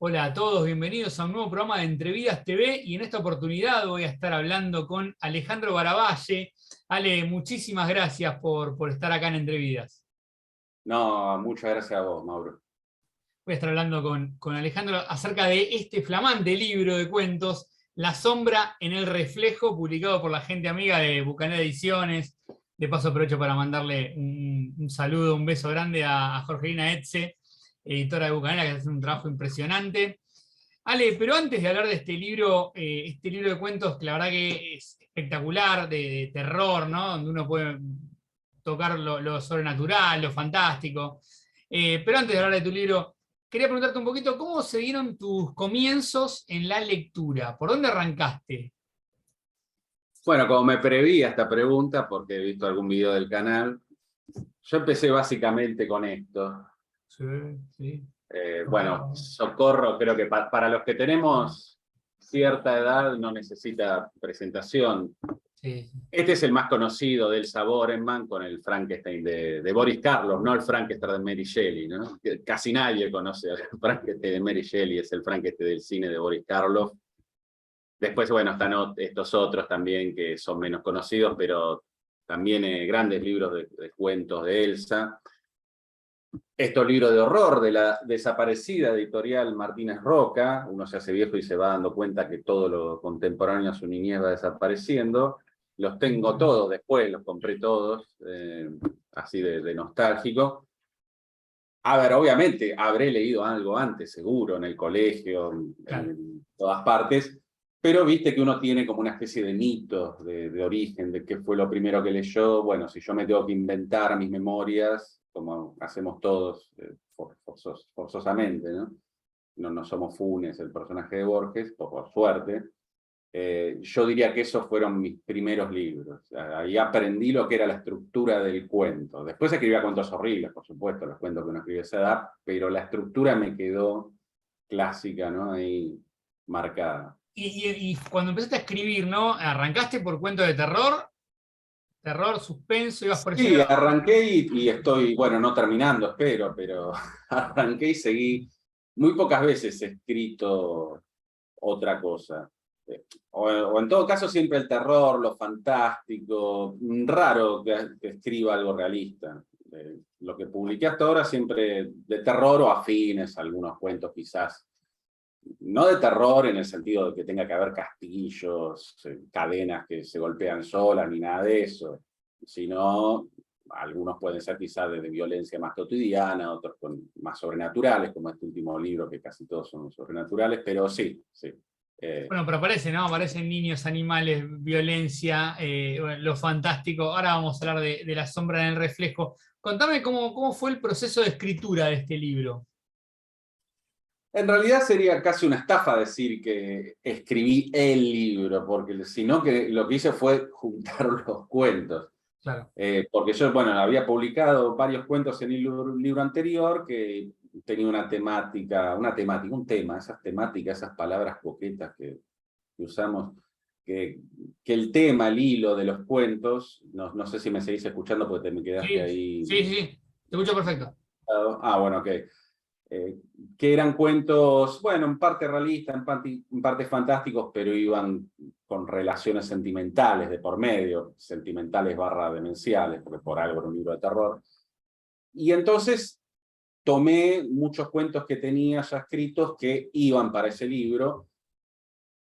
Hola a todos, bienvenidos a un nuevo programa de Entrevidas TV y en esta oportunidad voy a estar hablando con Alejandro Baravalle. Ale, muchísimas gracias por estar acá en Entrevidas. No, muchas gracias a vos, Mauro. Voy a estar hablando con Alejandro acerca de este flamante libro de cuentos, La sombra en el reflejo, publicado por la gente amiga de Bucanera Ediciones. De paso aprovecho para mandarle un saludo, un beso grande a Jorgelina Etze, editora de Bucanera, que hace un trabajo impresionante. Ale, pero antes de hablar de este libro de cuentos, que la verdad que es espectacular, de terror, ¿no? Donde uno puede tocar lo sobrenatural, lo fantástico. Pero antes de hablar de tu libro, quería preguntarte un poquito, ¿cómo se dieron tus comienzos en la lectura? ¿Por dónde arrancaste? Bueno, como me preví a esta pregunta, porque he visto algún video del canal, yo empecé básicamente con esto. Sí, sí. Bueno, Socorro, creo que para los que tenemos cierta edad no necesita presentación. Sí, Este es el más conocido del Saborenman con el Frankenstein de Boris Karloff, no el Frankenstein de Mary Shelley, ¿no? Casi nadie conoce al Frankenstein de Mary Shelley, es el Frankenstein del cine de Boris Karloff. Después, bueno, están estos otros también que son menos conocidos, pero también grandes libros de cuentos de Elsa. Estos libros de horror de la desaparecida editorial Martínez Roca, uno se hace viejo y se va dando cuenta que todo lo contemporáneo a su niñez va desapareciendo. Los tengo todos después, los compré todos, así de nostálgico. A ver, obviamente, habré leído algo antes, seguro, en el colegio, claro. en todas partes, pero viste que uno tiene como una especie de mito de origen, de qué fue lo primero que leyó. Bueno, si yo me tengo que inventar mis memorias, como hacemos todos forzosamente, ¿no? No somos Funes, el personaje de Borges, por suerte. Yo diría que esos fueron mis primeros libros. Ahí aprendí lo que era la estructura del cuento. Después escribía cuentos horribles, por supuesto, los cuentos que uno escribe a esa edad, pero la estructura me quedó clásica, ¿no? Ahí marcada. Y cuando empezaste a escribir, ¿no? ¿Arrancaste por cuentos de terror? Terror, suspenso, ibas por ese Sí, lado. arranqué y estoy, bueno, no terminando, espero, pero arranqué y seguí. Muy pocas veces he escrito otra cosa. O en todo caso siempre el terror, lo fantástico, raro que escriba algo realista. Lo que publiqué hasta ahora siempre de terror o afines, algunos cuentos quizás. No de terror en el sentido de que tenga que haber castillos, cadenas que se golpean solas, ni nada de eso, sino algunos pueden ser quizás de violencia más cotidiana, otros más sobrenaturales, como este último libro, que casi todos son sobrenaturales, pero sí, sí. Bueno, pero aparece, ¿no? Aparecen niños, animales, violencia, bueno, lo fantástico. Ahora vamos a hablar de La sombra en el reflejo. Contame cómo fue el proceso de escritura de este libro. En realidad sería casi una estafa decir que escribí el libro, porque sino que lo que hice fue juntar los cuentos. Claro. Porque yo, bueno, había publicado varios cuentos en el libro anterior que tenía un tema, esas temáticas, esas palabras coquetas que usamos, que el tema, el hilo de los cuentos, no sé si me seguís escuchando porque te me quedaste Sí, ahí. sí, sí, te escucho perfecto. Ah, bueno, ok. Que eran cuentos, bueno, en parte realistas, en parte fantásticos, pero iban con relaciones sentimentales de por medio, sentimentales barra demenciales, porque por algo era un libro de terror. Y entonces tomé muchos cuentos que tenía ya escritos que iban para ese libro,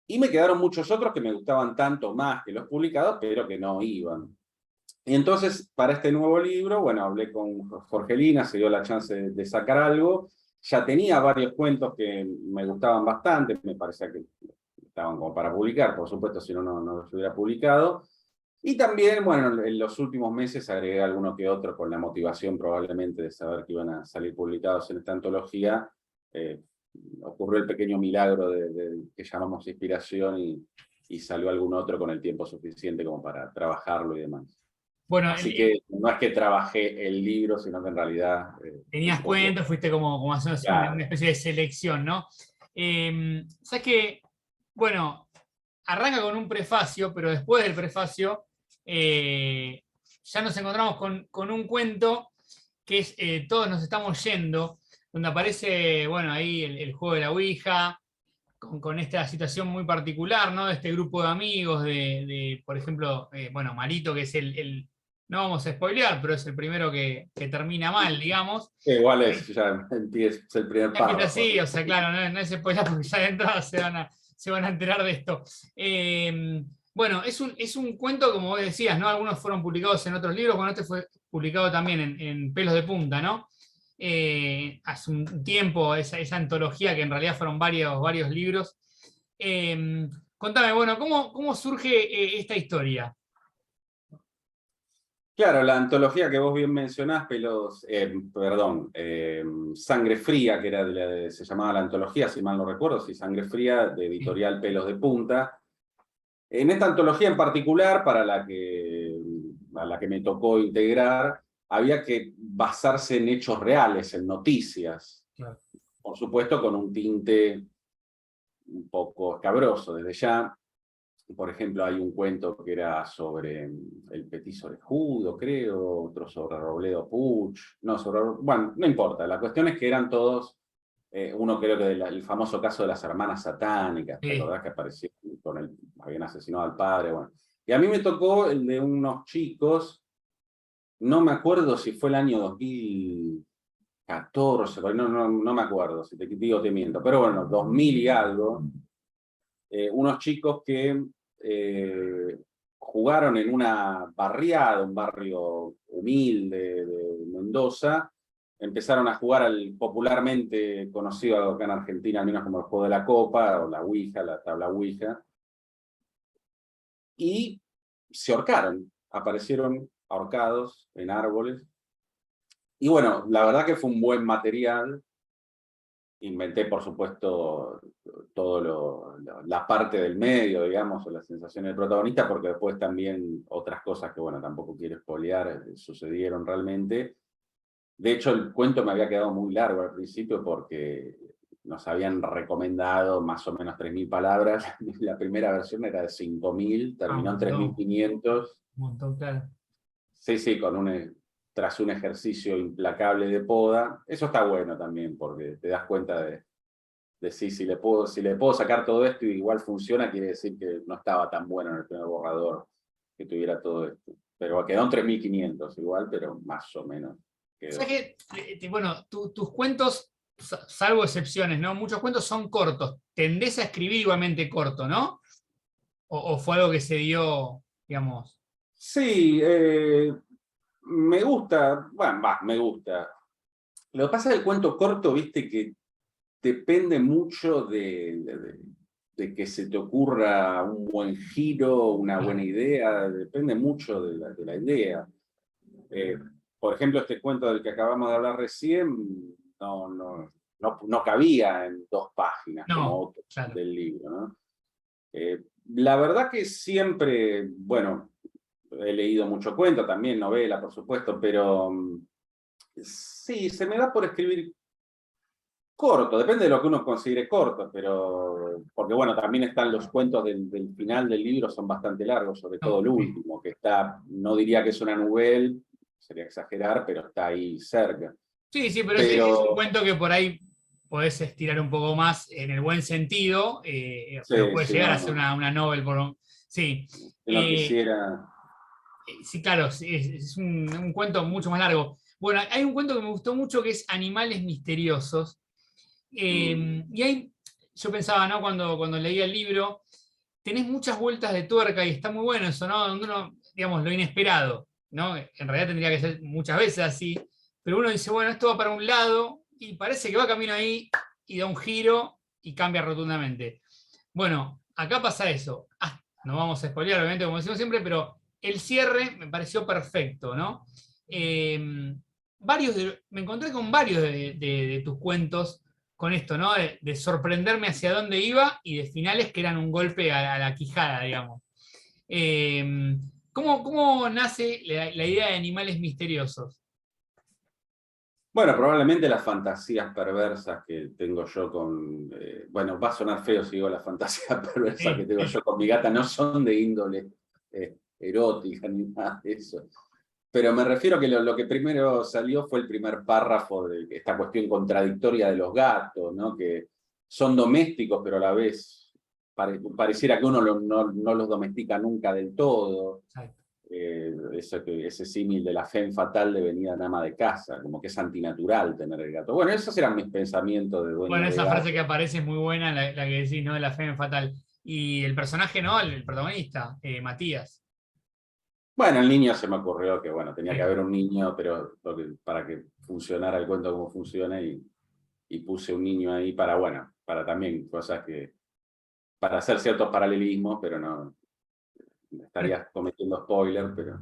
y me quedaron muchos otros que me gustaban tanto más que los publicados, pero que no iban. Y entonces, para este nuevo libro, bueno, hablé con Jorgelina, se dio la chance de sacar algo. Ya tenía varios cuentos que me gustaban bastante, me parecía que estaban como para publicar, por supuesto, si no los hubiera publicado. Y también, bueno, en los últimos meses agregué alguno que otro con la motivación probablemente de saber que iban a salir publicados en esta antología. Eh, Ocurrió el pequeño milagro que llamamos inspiración y salió algún otro con el tiempo suficiente como para trabajarlo y demás. Bueno, Así que no es que trabajé el libro, sino que en realidad tenías un poco. cuentos, fuiste como haciendo una Claro. especie de selección, ¿no? ¿Sabes qué? Bueno, arranca con un prefacio, pero después del prefacio ya nos encontramos con un cuento que es Todos nos estamos yendo, donde aparece, bueno, ahí el juego de la Ouija, con esta situación muy particular, ¿no? De este grupo de amigos, por ejemplo, bueno, Marito, que es no vamos a spoilear, pero es el primero que termina mal, digamos. Igual ya empieza el primer Empieza párrafo. así, o sea, claro, no es spoiler porque ya de entrada se van a enterar de esto. Bueno, es un cuento, como vos decías, ¿no? Algunos fueron publicados en otros libros, bueno, este fue publicado también en Pelos de Punta, ¿no? Hace un tiempo, esa antología que en realidad fueron varios libros. Contame, bueno, ¿cómo surge esta historia? Claro, la antología que vos bien mencionás, Sangre Fría, que era se llamaba la antología, si mal no recuerdo, sí, Sangre Fría, de editorial Pelos de Punta. En esta antología en particular, a la que me tocó integrar, había que basarse en hechos reales, en noticias. Claro. Por supuesto, con un tinte un poco escabroso. Desde ya, por ejemplo, hay un cuento que era sobre el petiso orejudo, creo, otro sobre Robledo Puch, bueno, no importa, la cuestión es que eran todos, uno creo que el famoso caso de las hermanas satánicas, ¿te Sí. acordás que apareció habían asesinado al padre? Bueno, y a mí me tocó el de unos chicos, no me acuerdo si fue el año 2014, no me acuerdo, si te digo te miento, pero bueno, 2000 y algo, unos chicos que jugaron en una barriada, un barrio humilde de Mendoza, empezaron a jugar al popularmente conocido acá en Argentina, al menos como el juego de la copa, o la Ouija, la tabla Ouija, y se ahorcaron, aparecieron ahorcados en árboles. Y bueno, la verdad que fue un buen material. Inventé, por supuesto, la parte del medio, digamos, o la sensación del protagonista, porque después también otras cosas que, bueno, tampoco quiero spoilear, sucedieron realmente. De hecho, el cuento me había quedado muy largo al principio porque nos habían recomendado más o menos 3.000 palabras. La primera versión era de 5.000, Un terminó en montón, 3.500. un montón, claro. Sí, sí, tras un ejercicio implacable de poda. Eso está bueno también, porque te das cuenta de si le puedo sacar todo esto y igual funciona, quiere decir que no estaba tan bueno en el primer borrador que tuviera todo esto. Pero quedó en 3.500 igual, pero más o menos ¿Sabes quedó. qué? Bueno, tus cuentos, salvo excepciones, ¿no? Muchos cuentos son cortos. Tendés a escribir igualmente corto, ¿no? O fue algo que se dio, digamos. Sí, me gusta, bueno, me gusta. Lo que pasa es que el cuento corto, viste, que depende mucho de que se te ocurra un buen giro, una buena idea, depende mucho de la idea. Eh, por ejemplo, este cuento del que acabamos de hablar recién no cabía en 2 páginas como No, otros claro. del libro, ¿no? La verdad que siempre, bueno, he leído mucho cuento, también novela, por supuesto, pero sí, se me da por escribir corto, depende de lo que uno considere corto, pero porque bueno, también están los cuentos del final del libro, son bastante largos, sobre todo No, el sí. último, que está, no diría que es una novela, sería exagerar, pero está ahí cerca. Sí, sí, pero es un Pero cuento que por ahí podés estirar un poco más en el buen sentido, pero sí, puede sí, llegar a no, ser no, una novel. Sí. yo no quisiera. Sí, claro, sí, es un cuento mucho más largo. Bueno, hay un cuento que me gustó mucho que es Animales Misteriosos. mm, Yo pensaba, ¿no? Cuando leía el libro, tenés muchas vueltas de tuerca y está muy bueno eso, ¿no? Donde uno, digamos, lo inesperado, ¿no? En realidad tendría que ser muchas veces así, pero uno dice, bueno, esto va para un lado y parece que va camino ahí y da un giro y cambia rotundamente. Bueno, acá pasa eso. No vamos a spoilear, obviamente, como decimos siempre, pero el cierre me pareció perfecto, ¿no? Eh, me encontré con varios de tus cuentos con esto, ¿no? De sorprenderme hacia dónde iba y de finales que eran un golpe a la quijada, digamos. Eh, ¿cómo nace la idea de Animales Misteriosos? Bueno, probablemente las fantasías perversas que tengo yo bueno, va a sonar feo si digo las fantasías perversas que Sí, tengo yo con mi gata, no son de índole erótica ni nada de eso. Pero me refiero que lo que primero salió fue el primer párrafo de esta cuestión contradictoria de los gatos, ¿no? Que son domésticos, pero a la vez pareciera que uno no los domestica nunca del todo. Exacto. Ese símil de la femme fatal de venida ama de casa, como que es antinatural tener el gato. Bueno, esos eran mis pensamientos de Bueno, dueño de esa frase que gato. aparece es muy buena, la que decís, ¿no? De la femme fatal. Y el personaje, ¿no? El protagonista, Matías. Bueno, el niño se me ocurrió que, bueno, tenía que Sí. haber un niño, pero para que funcionara el cuento como funciona, y puse un niño ahí para, bueno, para también cosas que, para hacer ciertos paralelismos, pero no Pero- estaría cometiendo spoiler, pero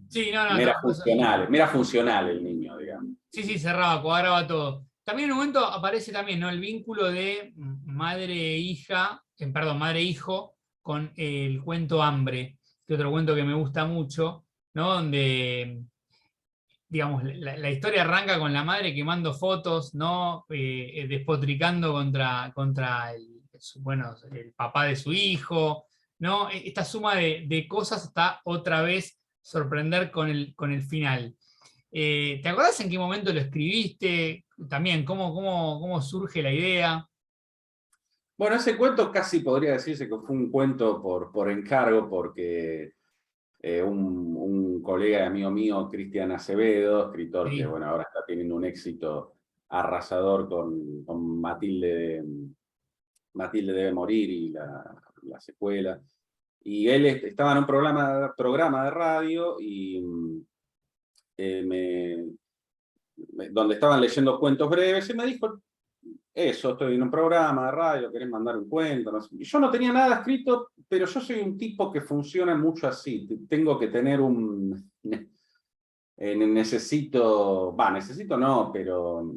sí, no, no, mera funcional el niño, digamos. sí, sí, cerraba, cuadraba todo. También en un momento aparece también, ¿no? El vínculo de madre-hija, perdón, madre-hijo con el cuento Hambre, que otro cuento que me gusta mucho, ¿no? Donde, digamos, la historia arranca con la madre quemando fotos, ¿no? Despotricando contra bueno, el papá de su hijo, ¿no? Esta suma de cosas hasta otra vez sorprender con el final. ¿Te acordás en qué momento lo escribiste? También, ¿cómo surge la idea? Bueno, ese cuento casi podría decirse que fue un cuento por encargo, porque un colega y amigo mío, Cristian Acevedo, escritor que, Sí. bueno, ahora está teniendo un éxito arrasador con Matilde debe morir y la secuela. Y él estaba en un programa de radio y donde estaban leyendo cuentos breves, y me dijo, eso, estoy en un programa de radio, querés mandar un cuento. No sé. Y yo no tenía nada escrito, pero yo soy un tipo que funciona mucho así. Tengo que tener necesito no, pero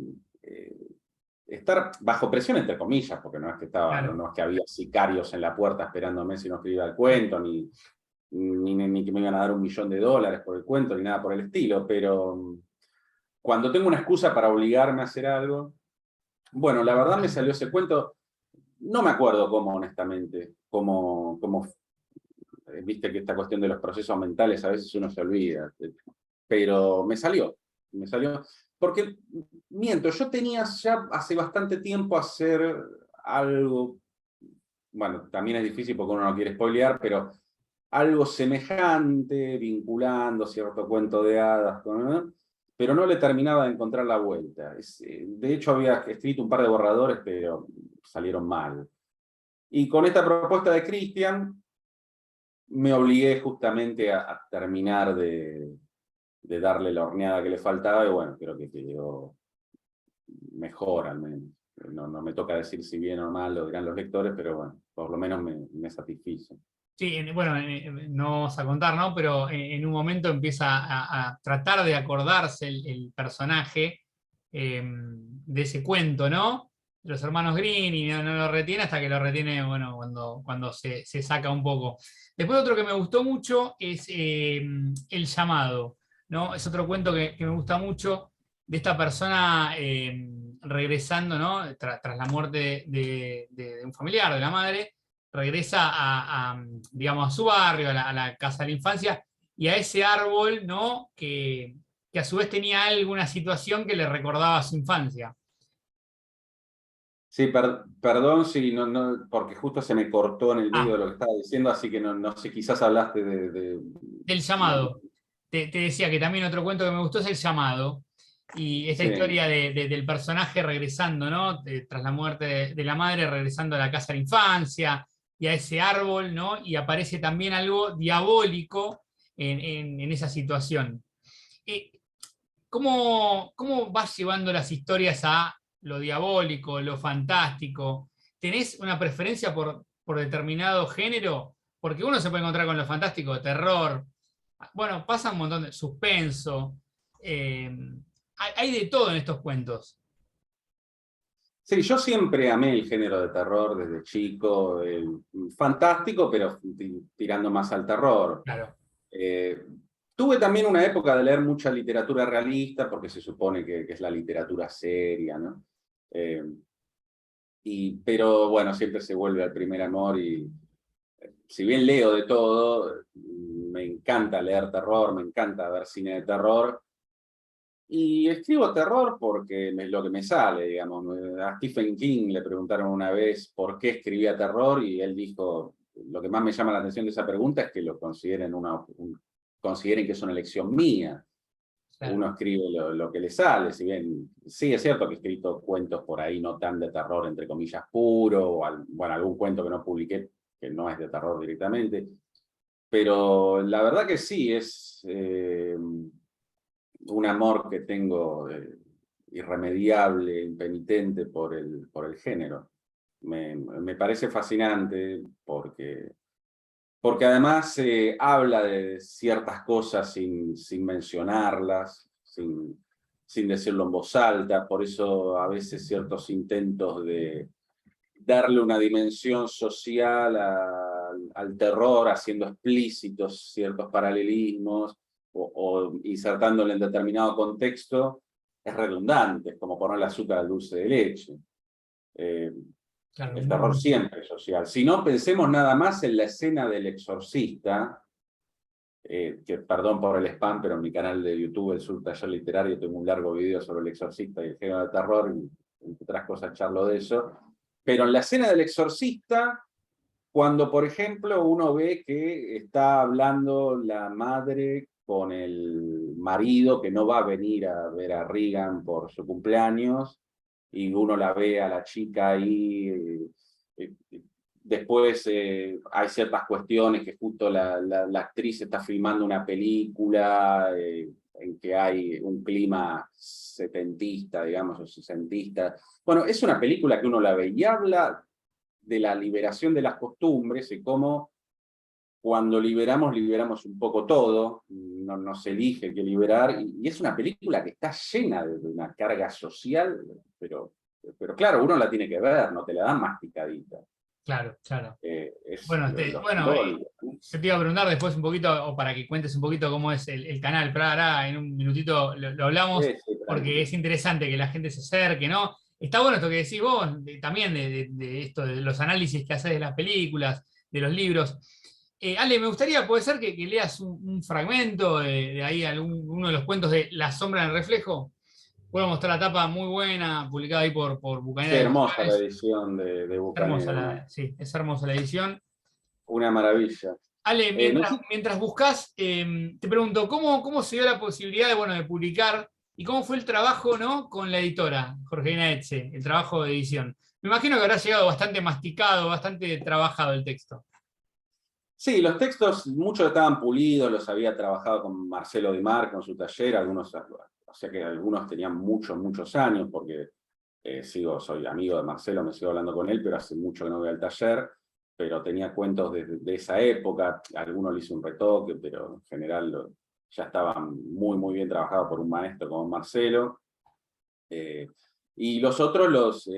estar bajo presión entre comillas, porque no es que Claro. no es que había sicarios en la puerta esperándome si no escribía el cuento, ni que me iban a dar $1.000.000 por el cuento, ni nada por el estilo, pero cuando tengo una excusa para obligarme a hacer algo, bueno, la verdad me salió ese cuento, no me acuerdo cómo, honestamente, viste que esta cuestión de los procesos mentales a veces uno se olvida, pero me salió, porque, miento, yo tenía ya hace bastante tiempo hacer algo, bueno, también es difícil porque uno no quiere spoilear, pero algo semejante, vinculando cierto cuento de hadas, pero no le terminaba de encontrar la vuelta. De hecho, había escrito un par de borradores, pero salieron mal. Y con esta propuesta de Cristian, me obligué justamente a terminar de darle la horneada que le faltaba, y bueno, creo que quedó mejor al menos. No me toca decir si bien o mal lo dirán los lectores, pero bueno, por lo menos me satisfizo. Sí, bueno, no vamos a contar, ¿no? Pero en un momento empieza a tratar de acordarse el personaje de ese cuento, ¿no? De los hermanos Green, y no lo retiene hasta que lo retiene, bueno, cuando se saca un poco. Después otro que me gustó mucho es El Llamado, ¿no? Es otro cuento que me gusta mucho de esta persona regresando, ¿no? Tras la muerte de un familiar, de la madre, regresa digamos, a su barrio, a la casa de la infancia, y a ese árbol, ¿no? Que a su vez tenía alguna situación que le recordaba a su infancia. Sí, perdón si porque justo se me cortó en el medio Ah, de lo que estaba diciendo, así que no sé, quizás hablaste del Llamado. Te decía que también otro cuento que me gustó es El Llamado, y esta sí. historia del personaje regresando, ¿no? Tras la muerte de la madre, regresando a la casa de la infancia y a ese árbol, ¿no? Y aparece también algo diabólico en esa situación. Eh, ¿Cómo vas llevando las historias a lo diabólico, lo fantástico? ¿Tenés una preferencia por determinado género? Porque uno se puede encontrar con lo fantástico, terror. Bueno, pasa un montón de suspenso. eh, hay de todo en estos cuentos. Sí, yo siempre amé el género de terror desde chico, fantástico, pero tirando más al terror. Claro. Eh, Tuve también una época de leer mucha literatura realista, porque se supone que es la literatura seria, ¿no? Eh, pero bueno, siempre se vuelve al primer amor, y si bien leo de todo, me encanta leer terror, me encanta ver cine de terror, y escribo terror porque es lo que me sale, digamos. A Stephen King le preguntaron una vez por qué escribía terror, y él dijo, lo que más me llama la atención de esa pregunta es que lo consideren, consideren que es una elección mía. Claro. Uno escribe lo que le sale, si bien sí es cierto que he escrito cuentos por ahí no tan de terror, entre comillas, puro, o bueno, algún cuento que no publiqué que no es de terror directamente, pero la verdad que sí, es un amor que tengo irremediable, impenitente por el género. Me parece fascinante porque además habla de ciertas cosas sin mencionarlas, sin decirlo en voz alta, por eso a veces ciertos intentos de darle una dimensión social al terror, haciendo explícitos ciertos paralelismos o insertándolo en determinado contexto, es redundante, es como poner el azúcar al dulce de leche. Claro, El terror siempre es social. Si no, pensemos nada más en la escena del Exorcista, que perdón por el spam, pero en mi canal de YouTube, El Sur Taller Literario, tengo un largo video sobre el Exorcista y el género de terror, y entre otras cosas charlo de eso. Pero en la escena del Exorcista, cuando, por ejemplo, uno ve que está hablando la madre con el marido que no va a venir a ver a Regan por su cumpleaños, y uno la ve a la chica ahí. Después hay ciertas cuestiones que justo la actriz está filmando una película en que hay un clima setentista, digamos, o sesentista. Bueno, es una película que uno la ve y habla de la liberación de las costumbres y cómo cuando liberamos un poco todo, no se elige qué liberar, y es una película que está llena de una carga social, pero claro, uno la tiene que ver, no te la dan masticadita. claro, claro. Es Bueno, lo bueno, simbólico. yo te iba a preguntar después un poquito, o para que cuentes un poquito cómo es el canal, pero ahora en un minutito lo hablamos, Sí, porque es interesante que la gente se acerque, ¿no? Está bueno esto que decís vos, también de esto, de los análisis que haces de las películas, de los libros. Ale, me gustaría, puede ser que leas un fragmento de ahí, uno de los cuentos de La sombra en el reflejo. Puedo mostrar la tapa muy buena, publicada ahí por Qué Bucanera hermosa la Ediciones. edición de Hermosa Bucanera, sí, es hermosa la edición. una maravilla. Ale, No sé, mientras buscas, te pregunto, ¿cómo se dio la posibilidad de, bueno, de publicar y cómo fue el trabajo, ¿no? Con la editora, Jorgelina Etxe, el trabajo de edición? Me imagino que habrá llegado bastante masticado, bastante trabajado el texto. sí, los textos, muchos estaban pulidos, los había trabajado con Marcelo Di Mar, con su taller, algunos, o sea que algunos tenían muchos años, porque soy amigo de Marcelo, me sigo hablando con él, pero hace mucho que no voy al taller, pero tenía cuentos de esa época, algunos le hice un retoque, pero en general ya estaban muy bien trabajados por un maestro como Marcelo. Y los otros los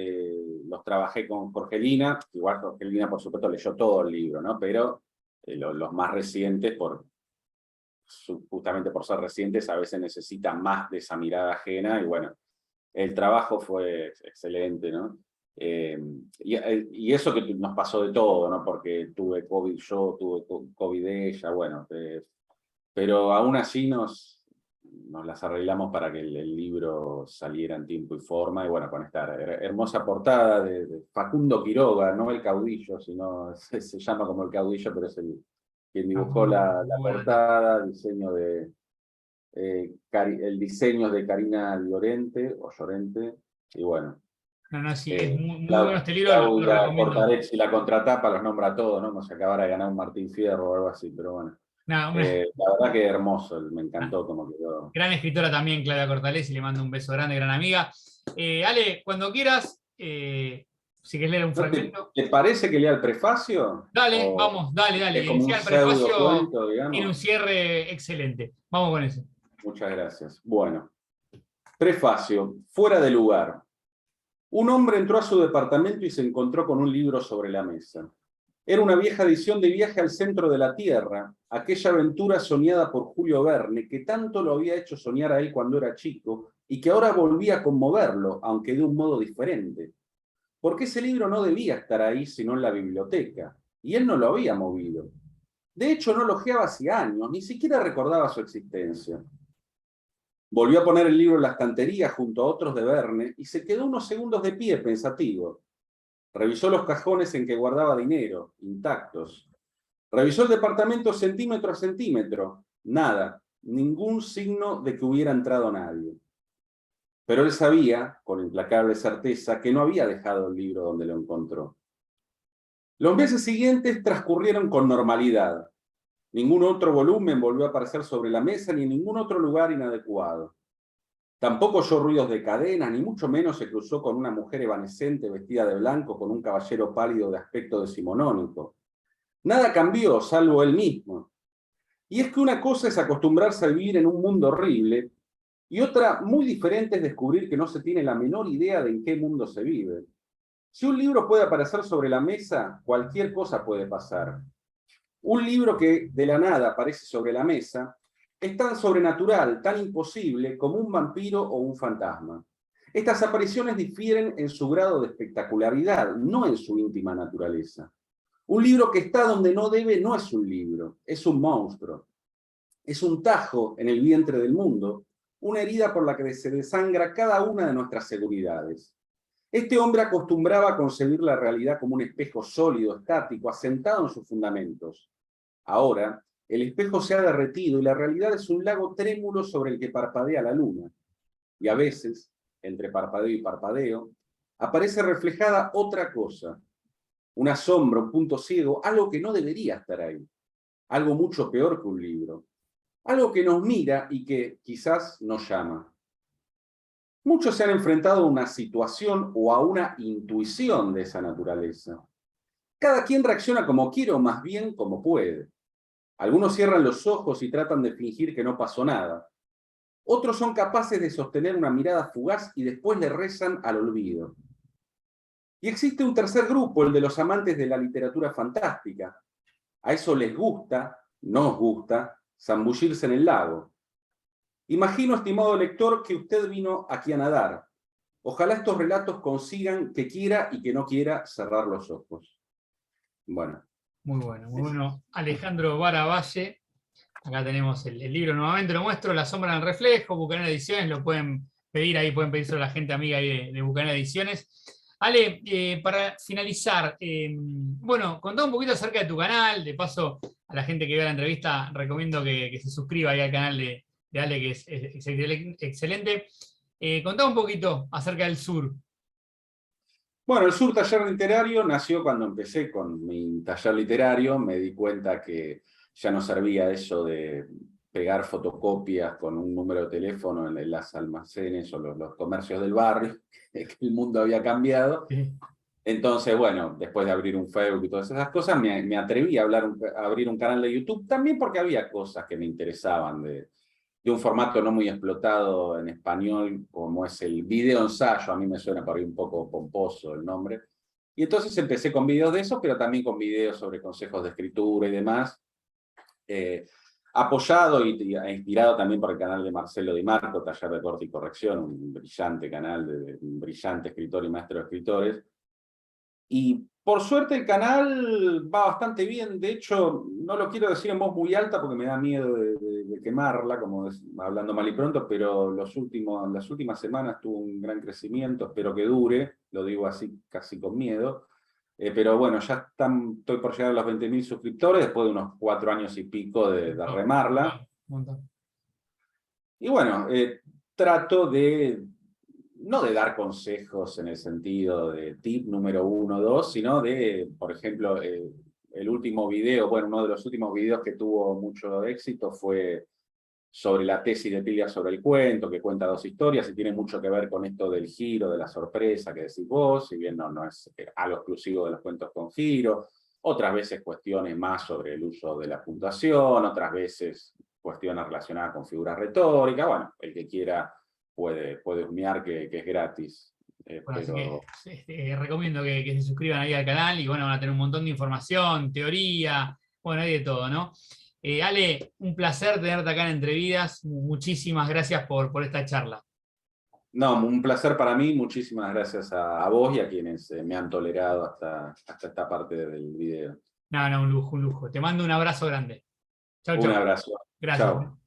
trabajé con Jorgelina, igual Jorgelina por supuesto leyó todo el libro, ¿no? Pero los más recientes, justamente por ser recientes, a veces necesitan más de esa mirada ajena, y bueno, el trabajo fue excelente, ¿no? Y eso que nos pasó de todo, ¿no? Porque tuve COVID yo, tuve COVID ella, bueno, pero aún así nos las arreglamos para que el libro saliera en tiempo y forma, y bueno, con esta hermosa portada de Facundo Quiroga, no el caudillo, sino se llama como el caudillo, pero es quien dibujó la Bueno, portada, diseño el diseño es de Karina Llorente, o Llorente, y bueno. no, sí, es muy bueno este libro, lo Claudia recomiendo. Cortarezzi, la contratapa, los nombra a todos, ¿no? Como si acabara de ganar un Martín Fierro o algo así, pero bueno. Nada, La verdad que hermoso, me encantó como quedó. gran escritora también, Claudia Cortales, y le mando un beso grande, gran amiga. Ale, cuando quieras, si querés leer un ¿No te, fragmento, te parece que lea el prefacio? dale, ¿O vamos, dale. es como un Inicia el pseudo prefacio, cuento, tiene un digamos? cierre excelente. Vamos con eso. Muchas gracias. Bueno, prefacio, fuera de lugar. Un hombre entró a su departamento y se encontró con un libro sobre la mesa. Era una vieja edición de Viaje al centro de la Tierra, aquella aventura soñada por Julio Verne, que tanto lo había hecho soñar a él cuando era chico, y que ahora volvía a conmoverlo, aunque de un modo diferente. Porque ese libro no debía estar ahí, sino en la biblioteca. y él no lo había movido. De hecho, no lo ojeaba hacía años, ni siquiera recordaba su existencia. Volvió a poner el libro en la estantería junto a otros de Verne y se quedó unos segundos de pie, pensativo. Revisó los cajones en que guardaba dinero, intactos. Revisó el departamento centímetro a centímetro. Nada, ningún signo de que hubiera entrado nadie. Pero él sabía, con implacable certeza, que no había dejado el libro donde lo encontró. Los meses siguientes transcurrieron con normalidad. Ningún otro volumen volvió a aparecer sobre la mesa ni en ningún otro lugar inadecuado. Tampoco oyó ruidos de cadenas, ni mucho menos se cruzó con una mujer evanescente vestida de blanco con un caballero pálido de aspecto decimonónico. Nada cambió, salvo él mismo. Y es que una cosa es acostumbrarse a vivir en un mundo horrible, y otra muy diferente es descubrir que no se tiene la menor idea de en qué mundo se vive. Si un libro puede aparecer sobre la mesa, cualquier cosa puede pasar. Un libro que de la nada aparece sobre la mesa es tan sobrenatural, tan imposible como un vampiro o un fantasma. Estas apariciones difieren en su grado de espectacularidad, no en su íntima naturaleza. Un libro que está donde no debe no es un libro, es un monstruo. Es un tajo en el vientre del mundo, una herida por la que se desangra cada una de nuestras seguridades. Este hombre acostumbraba a concebir la realidad como un espejo sólido, estático, asentado en sus fundamentos. Ahora, el espejo se ha derretido y la realidad es un lago trémulo sobre el que parpadea la luna. Y a veces, entre parpadeo y parpadeo, aparece reflejada otra cosa, una sombra, un punto ciego, algo que no debería estar ahí, algo mucho peor que un libro, algo que nos mira y que quizás nos llama. Muchos se han enfrentado a una situación o a una intuición de esa naturaleza. Cada quien reacciona como quiere o más bien como puede. Algunos cierran los ojos y tratan de fingir que no pasó nada. Otros son capaces de sostener una mirada fugaz y después le rezan al olvido. Y existe un tercer grupo, el de los amantes de la literatura fantástica. A eso les gusta, nos gusta, zambullirse en el lago. Imagino, estimado lector, que usted vino aquí a nadar. Ojalá estos relatos consigan que quiera y que no quiera cerrar los ojos. Bueno. Muy bueno, muy bueno. Alejandro Vara Valle. Acá tenemos el libro, nuevamente lo muestro, La sombra en el reflejo, Bucanera Ediciones, lo pueden pedir ahí, pueden pedírselo a la gente amiga ahí de Bucanera Ediciones. Ale, para finalizar, bueno, contá un poquito acerca de tu canal, de paso a la gente que vea la entrevista recomiendo que se suscriba ahí al canal de Ale, que es excelente. Contá un poquito acerca del Sur. Bueno, el Sur Taller Literario nació cuando empecé con mi taller literario, me di cuenta que ya no servía eso de pegar fotocopias con un número de teléfono en las almacenes o los comercios del barrio, que el mundo había cambiado. Sí. Entonces, bueno, después de abrir un Facebook y todas esas cosas, me atreví a abrir un canal de YouTube, también porque había cosas que me interesaban de un formato no muy explotado en español, como es el video ensayo. A mí me suena por ahí un poco pomposo el nombre. Y entonces empecé con videos de eso, pero también con videos sobre consejos de escritura y demás, apoyado e inspirado también por el canal de Marcelo Di Marco, Taller de Corte y Corrección, un brillante canal de un brillante escritor y maestro de escritores. Y por suerte el canal va bastante bien. De hecho, no lo quiero decir en voz muy alta porque me da miedo de quemarla, como hablando mal y pronto, pero las últimas semanas tuvo un gran crecimiento, espero que dure, lo digo así casi con miedo. Pero bueno, ya estoy por llegar a los 20.000 suscriptores después de unos 4 años y pico de remarla. Y bueno, trato no de dar consejos en el sentido de tip número 1 o 2, sino de, por ejemplo, el último video, bueno, uno de los últimos videos que tuvo mucho éxito fue sobre la tesis de Pilia sobre el cuento, que cuenta 2 historias y tiene mucho que ver con esto del giro, de la sorpresa que decís vos, si bien no es algo exclusivo de los cuentos con giro. Otras veces cuestiones más sobre el uso de la puntuación, otras veces cuestiones relacionadas con figuras retóricas. Bueno, el que quiera puede husmear que es gratis. Bueno, Pero... así que recomiendo que se suscriban ahí al canal y bueno, van a tener un montón de información, teoría, bueno, hay de todo, ¿no? Ale, un placer tenerte acá en Entrevidas. Muchísimas gracias por esta charla. No, un placer para mí. Muchísimas gracias a vos y a quienes me han tolerado hasta esta parte del video. No, no, un lujo, un lujo. Te mando un abrazo grande. Chau, Un chau. abrazo. Gracias. Chao.